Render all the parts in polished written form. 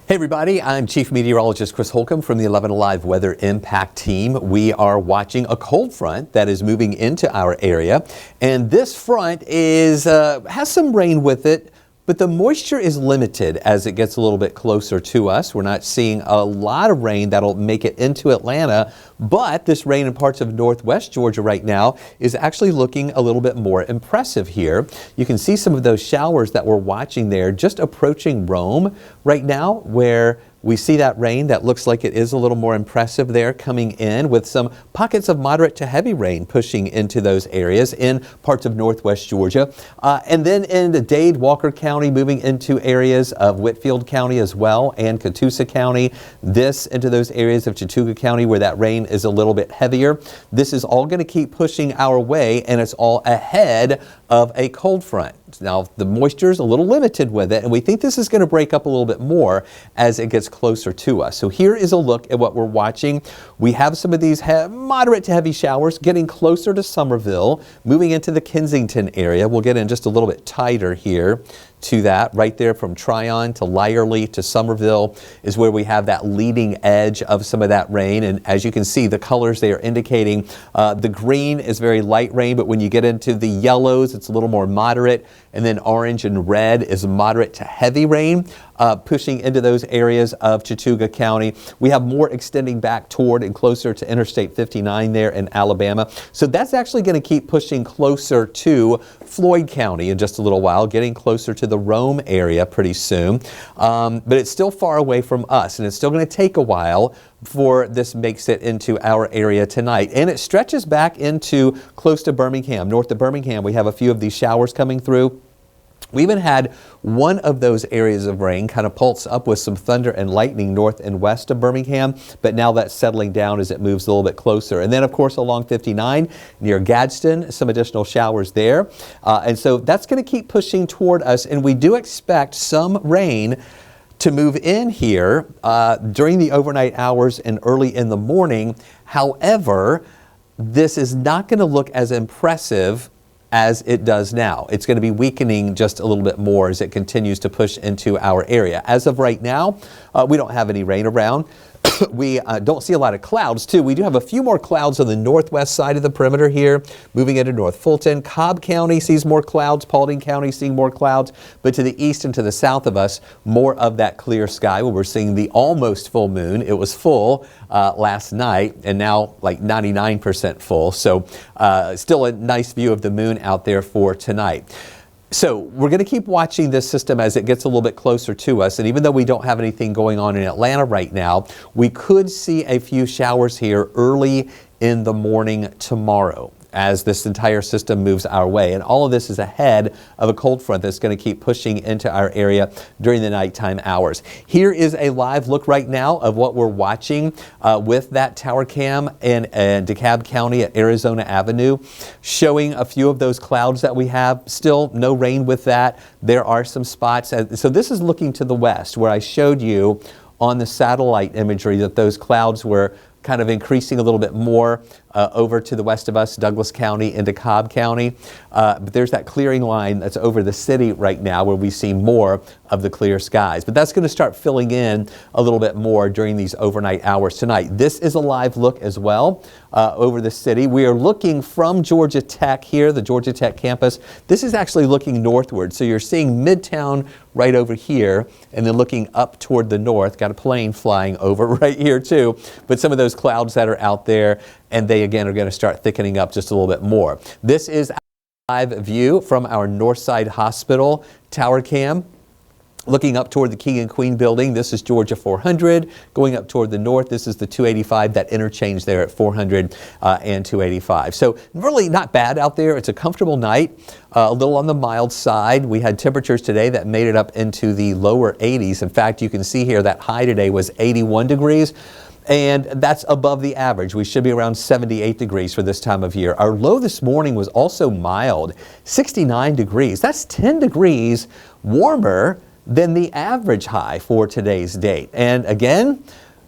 Hey everybody, I'm Chief Meteorologist Chris Holcomb from the 11 Alive Weather Impact Team. We are watching a cold front that is moving into our area, and this front has some rain with it, but the moisture is limited as it gets a little bit closer to us. We're not seeing a lot of rain that'll make it into Atlanta, but this rain in parts of northwest Georgia right now is actually looking a little bit more impressive here. You can see some of those showers that we're watching there just approaching Rome right now, where we see that rain that looks like it is a little more impressive there coming in, with some pockets of moderate to heavy rain pushing into those areas in parts of northwest Georgia. And then in Dade, Walker County, moving into areas of Whitfield County as well, and Catoosa County. This into those areas of Chattooga County where that rain is a little bit heavier. This is all going to keep pushing our way, and it's all ahead of a cold front. Now, the moisture is a little limited with it, and we think this is going to break up a little bit more as it gets closer to us. So here is a look at what we're watching. We have some of these moderate to heavy showers getting closer to Summerville, moving into the Kensington area. We'll get in just a little bit tighter here to that. Right there from Tryon to Lyerly to Summerville is where we have that leading edge of some of that rain. And as you can see, the colors they are indicating, the green is very light rain, but when you get into the yellows, it's a little more moderate. And then orange and red is moderate to heavy rain, pushing into those areas of Chattooga County. We have more extending back toward and closer to Interstate 59 there in Alabama. So that's actually going to keep pushing closer to Floyd County in just a little while, getting closer to the Rome area pretty soon. But it's still far away from us, and it's still going to take a while before this makes it into our area tonight. And it stretches back into close to Birmingham. North of Birmingham, we have a few of these showers coming through. We even had one of those areas of rain kind of pulse up with some thunder and lightning north and west of Birmingham, but now that's settling down as it moves a little bit closer. And then, of course, along 59 near Gadsden, some additional showers there. And so that's going to keep pushing toward us, and we do expect some rain to move in here during the overnight hours and early in the morning. However, this is not going to look as impressive as it does now. It's going to be weakening just a little bit more as it continues to push into our area. As of right now, we don't have any rain around. We don't see a lot of clouds, too. We do have a few more clouds on the northwest side of the perimeter here, moving into North Fulton. Cobb County sees more clouds. Paulding County seeing more clouds. But to the east and to the south of us, more of that clear sky where we're seeing the almost full moon. It was full last night and now like 99% full. So still a nice view of the moon out there for tonight. So we're going to keep watching this system as it gets a little bit closer to us. And even though we don't have anything going on in Atlanta right now, we could see a few showers here early in the morning tomorrow as this entire system moves our way. And all of this is ahead of a cold front that's going to keep pushing into our area during the nighttime hours. Here is a live look right now of what we're watching with that tower cam in DeKalb County at Arizona Avenue, showing a few of those clouds that we have. Still no rain with that. There are some spots. So this is looking to the west, where I showed you on the satellite imagery that those clouds were kind of increasing a little bit more over to the west of us, Douglas County into Cobb County. But there's that clearing line that's over the city right now where we see more of the clear skies. But that's going to start filling in a little bit more during these overnight hours tonight. This is a live look as well over the city. We are looking from Georgia Tech here, the Georgia Tech campus. This is actually looking northward. So you're seeing Midtown right over here, and then looking up toward the north. Got a plane flying over right here too. But some of those clouds that are out there, and they again are going to start thickening up just a little bit more. This is a live view from our Northside Hospital tower cam. Looking up toward the King and Queen building, this is Georgia 400. Going up toward the north, this is the 285, that interchange there at 400 and 285. So really not bad out there. It's a comfortable night, a little on the mild side. We had temperatures today that made it up into the lower 80s. In fact, you can see here that high today was 81 degrees. And that's above the average. We should be around 78 degrees for this time of year. Our low this morning was also mild, 69 degrees. That's 10 degrees warmer than the average high for today's date. And again,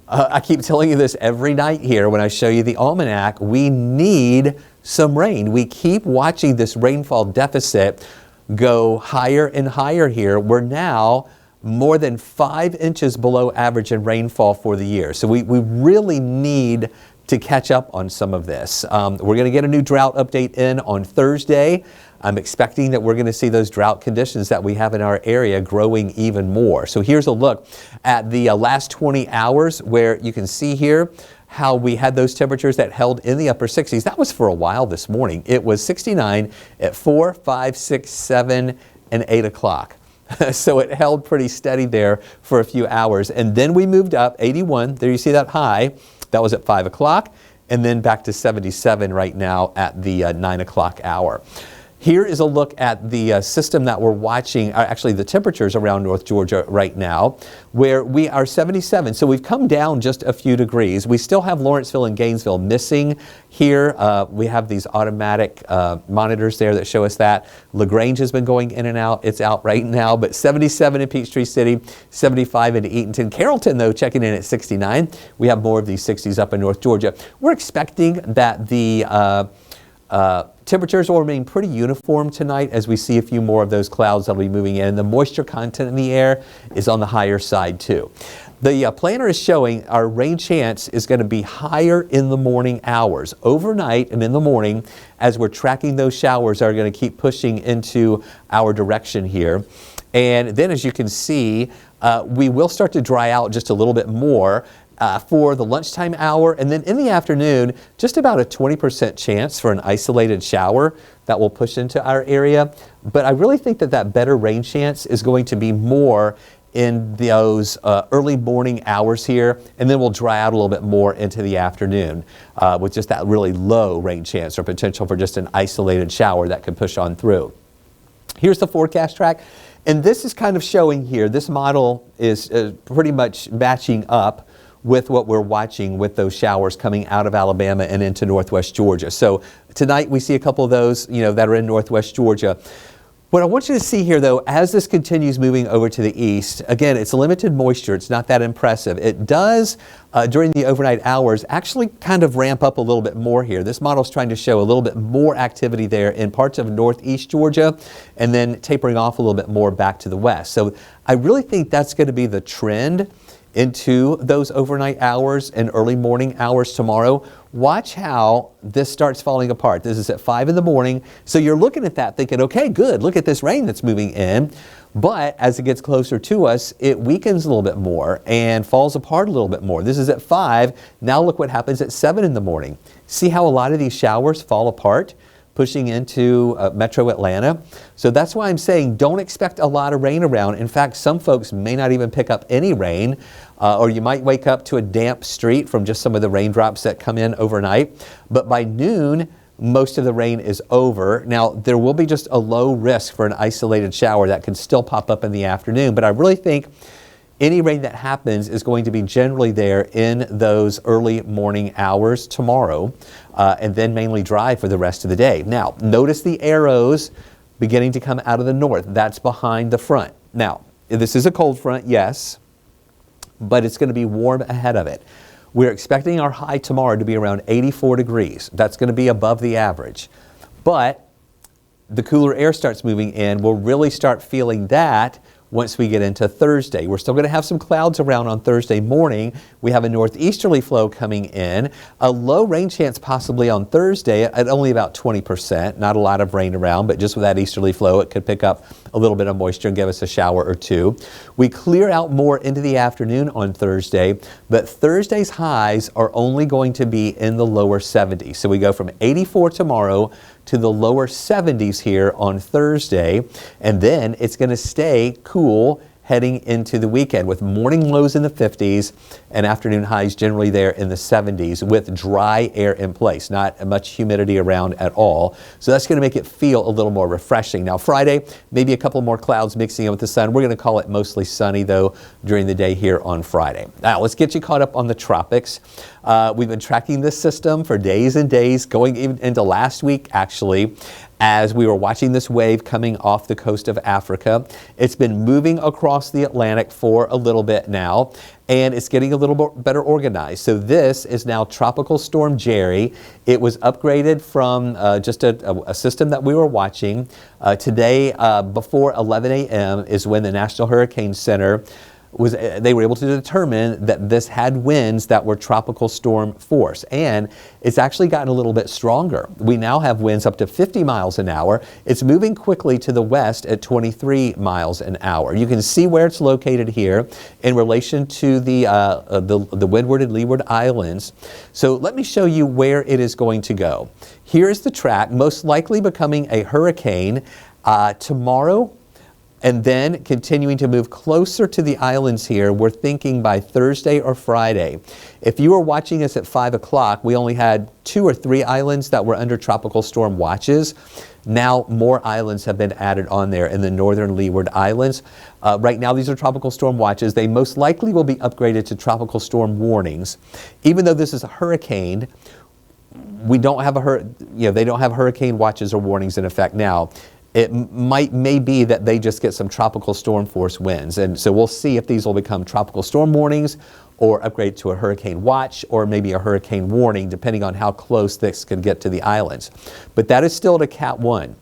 I keep telling you this every night here when I show you the almanac, we need some rain. We keep watching this rainfall deficit go higher and higher here. We're now more than 5 inches below average in rainfall for the year. So we really need to catch up on some of this. We're going to get a new drought update in on Thursday. I'm expecting that we're going to see those drought conditions that we have in our area growing even more. So here's a look at the last 20 hours where you can see here how we had those temperatures that held in the upper 60s. That was for a while this morning. It was 69 at 4, 5, 6, 7, and 8 o'clock. So it held pretty steady there for a few hours. And then we moved up 81. There you see that high. That was at 5 o'clock. And then back to 77 right now at the 9 o'clock hour. Here is a look at the system that we're watching, actually the temperatures around North Georgia right now, where we are 77. So we've come down just a few degrees. We still have Lawrenceville and Gainesville missing here. We have these automatic monitors there that show us that. LaGrange has been going in and out. It's out right now, but 77 in Peachtree City, 75 in Eatonton. Carrollton, though, checking in at 69. We have more of these 60s up in North Georgia. We're expecting that the temperatures will remain pretty uniform tonight as we see a few more of those clouds that will be moving in. The moisture content in the air is on the higher side too. The planner is showing our rain chance is going to be higher in the morning hours. Overnight and in the morning, as we're tracking those showers, are going to keep pushing into our direction here. And then as you can see, we will start to dry out just a little bit more for the lunchtime hour, and then in the afternoon, just about a 20% chance for an isolated shower that will push into our area. But I really think that that better rain chance is going to be more in those early morning hours here, and then we'll dry out a little bit more into the afternoon with just that really low rain chance or potential for just an isolated shower that could push on through. Here's the forecast track. And this is kind of showing here, this model is pretty much matching up with what we're watching with those showers coming out of Alabama and into Northwest Georgia. So tonight we see a couple of those, that are in Northwest Georgia. What I want you to see here, though, as this continues moving over to the east, again, it's limited moisture. It's not that impressive. It does, during the overnight hours, actually kind of ramp up a little bit more here. This model's trying to show a little bit more activity there in parts of northeast Georgia and then tapering off a little bit more back to the west. So I really think that's going to be the trend into those overnight hours and early morning hours tomorrow. Watch how this starts falling apart. This is at 5 in the morning. So you're looking at that thinking, okay, good, look at this rain that's moving in. But as it gets closer to us, it weakens a little bit more and falls apart a little bit more. This is at 5. Now look what happens at 7 in the morning. See how a lot of these showers fall apart, pushing into metro Atlanta. So that's why I'm saying don't expect a lot of rain around. In fact, some folks may not even pick up any rain, or you might wake up to a damp street from just some of the raindrops that come in overnight. But by noon, most of the rain is over. Now, there will be just a low risk for an isolated shower that can still pop up in the afternoon, but I really think any rain that happens is going to be generally there in those early morning hours tomorrow, and then mainly dry for the rest of the day. Now, notice the arrows beginning to come out of the north. That's behind the front. Now, this is a cold front, yes, but it's going to be warm ahead of it. We're expecting our high tomorrow to be around 84 degrees. That's going to be above the average. But the cooler air starts moving in. We'll really start feeling that once we get into Thursday. We're still going to have some clouds around on Thursday morning. We have a northeasterly flow coming in. A low rain chance possibly on Thursday at only about 20%. Not a lot of rain around, but just with that easterly flow, it could pick up a little bit of moisture and give us a shower or two. We clear out more into the afternoon on Thursday, but Thursday's highs are only going to be in the lower 70s. So we go from 84 tomorrow to the lower 70s here on Thursday, and then it's going to stay cool heading into the weekend with morning lows in the 50s and afternoon highs generally there in the 70s with dry air in place, not much humidity around at all. So that's going to make it feel a little more refreshing. Now Friday, maybe a couple more clouds mixing in with the sun. We're going to call it mostly sunny though during the day here on Friday. Now let's get you caught up on the tropics. We've been tracking this system for days and days, going even into last week actually. as we were watching this wave coming off the coast of Africa. It's been moving across the Atlantic for a little bit now, and it's getting a little bit better organized. So this is now Tropical Storm Jerry. It was upgraded from just a system that we were watching. Today, before 11 a.m. is when the National Hurricane Center they were able to determine that this had winds that were tropical storm force, and it's actually gotten a little bit stronger. We now have winds up to 50 miles an hour. It's moving quickly to the west at 23 miles an hour. You can see where it's located here in relation to the Windward and Leeward Islands. So let me show you where it is going to go. Here's the track, most likely becoming a hurricane tomorrow, and then continuing to move closer to the islands here. We're thinking by Thursday or Friday. If you were watching us at 5 o'clock, we only had 2 or 3 islands that were under tropical storm watches. Now more islands have been added on there in the northern Leeward Islands. Right now these are tropical storm watches. They most likely will be upgraded to tropical storm warnings. Even though this is a hurricane, we don't have they don't have hurricane watches or warnings in effect now. It may be that they just get some tropical storm force winds. And so we'll see if these will become tropical storm warnings or upgrade to a hurricane watch or maybe a hurricane warning, depending on how close this can get to the islands. But that is still at a Cat 1.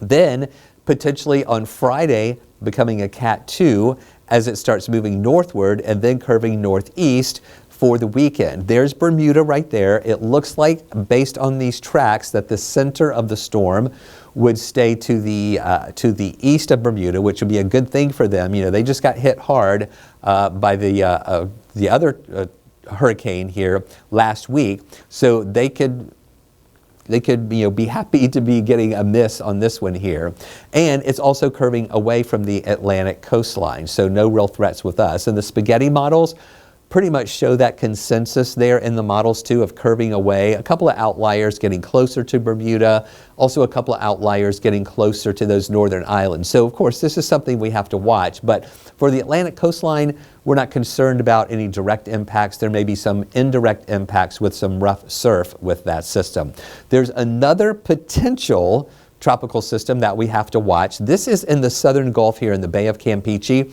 Then potentially on Friday becoming a Cat 2 as it starts moving northward and then curving northeast for the weekend. There's Bermuda right there. It looks like, based on these tracks, that the center of the storm would stay to the east of Bermuda, which would be a good thing for them. You know, they just got hit hard by the other hurricane here last week, so they could be happy to be getting a miss on this one here. And it's also curving away from the Atlantic coastline, so no real threats with us. And the spaghetti models pretty much show that consensus there in the models too, of curving away. A couple of outliers getting closer to Bermuda, also a couple of outliers getting closer to those northern islands. So of course this is something we have to watch, but for the Atlantic coastline, we're not concerned about any direct impacts. There may be some indirect impacts with some rough surf with that system. There's another potential tropical system that we have to watch. This is in the southern Gulf here in the Bay of Campeche.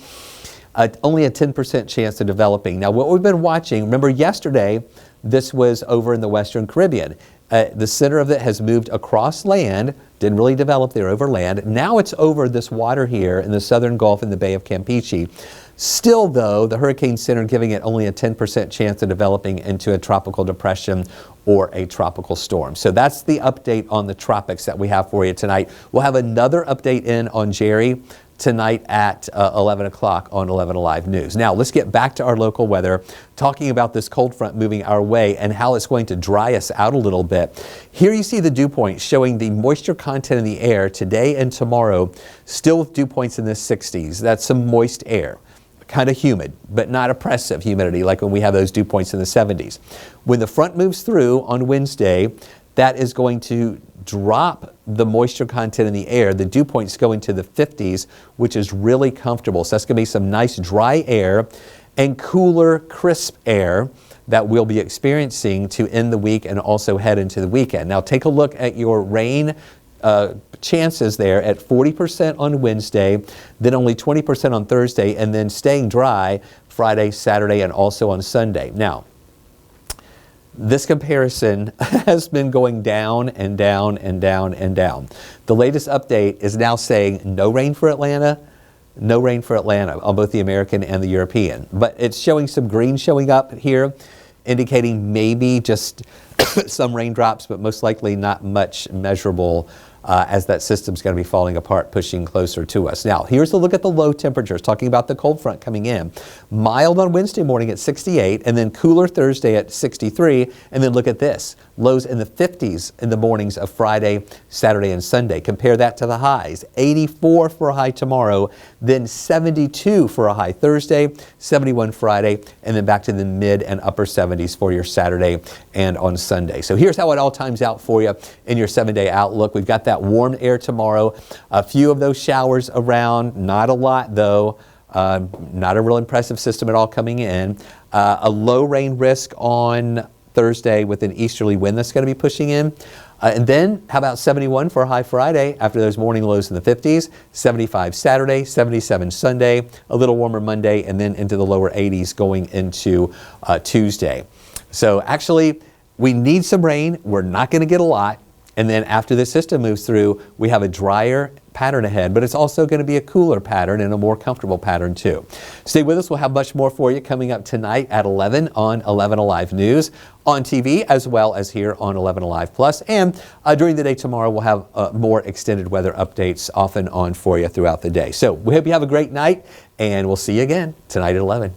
Only a 10% chance of developing. Now what we've been watching, remember yesterday, this was over in the Western Caribbean. The center of it has moved across land, didn't really develop there over land. Now it's over this water here in the southern Gulf in the Bay of Campeche. Still though, the Hurricane Center giving it only a 10% chance of developing into a tropical depression or a tropical storm. So that's the update on the tropics that we have for you tonight. We'll have another update in on Jerry tonight at 11 o'clock on 11 Alive News. Now let's get back to our local weather, talking about this cold front moving our way and how it's going to dry us out a little bit. Here you see the dew point showing the moisture content in the air today and tomorrow, still with dew points in the 60s. That's some moist air. Kind of humid, but not oppressive humidity like when we have those dew points in the 70s. When the front moves through on Wednesday, that is going to drop the moisture content in the air. The dew points go into the 50s, which is really comfortable. So that's going to be some nice dry air and cooler, crisp air that we'll be experiencing to end the week and also head into the weekend. Now take a look at your rain chances there at 40% on Wednesday, then only 20% on Thursday, and then staying dry Friday, Saturday, and also on Sunday. Now, this comparison has been going down and down and down and down. The latest update is now saying no rain for Atlanta, no rain for Atlanta on both the American and the European. But it's showing some green showing up here, indicating maybe just some raindrops, but most likely not much measurable as that system's going to be falling apart, pushing closer to us. Now, here's a look at the low temperatures, talking about the cold front coming in. Mild on Wednesday morning at 68, and then cooler Thursday at 63, and then look at this. Lows in the 50s in the mornings of Friday, Saturday, and Sunday. Compare that to the highs. 84 for a high tomorrow, then 72 for a high Thursday, 71 Friday, and then back to the mid and upper 70s for your Saturday and on Sunday. So here's how it all times out for you in your 7-day outlook. We've got that warm air tomorrow. A few of those showers around, not a lot though. Not a real impressive system at all coming in. A low rain risk on Thursday with an easterly wind that's going to be pushing in. And then how about 71 for a high Friday after those morning lows in the 50s, 75 Saturday, 77 Sunday, a little warmer Monday, and then into the lower 80s going into Tuesday. So actually, we need some rain. We're not going to get a lot. And then after this system moves through, we have a drier pattern ahead, but it's also going to be a cooler pattern and a more comfortable pattern too. Stay with us. We'll have much more for you coming up tonight at 11 on 11 Alive News, on TV, as well as here on 11 Alive Plus. And during the day tomorrow, we'll have more extended weather updates off and on for you throughout the day. So we hope you have a great night, and we'll see you again tonight at 11.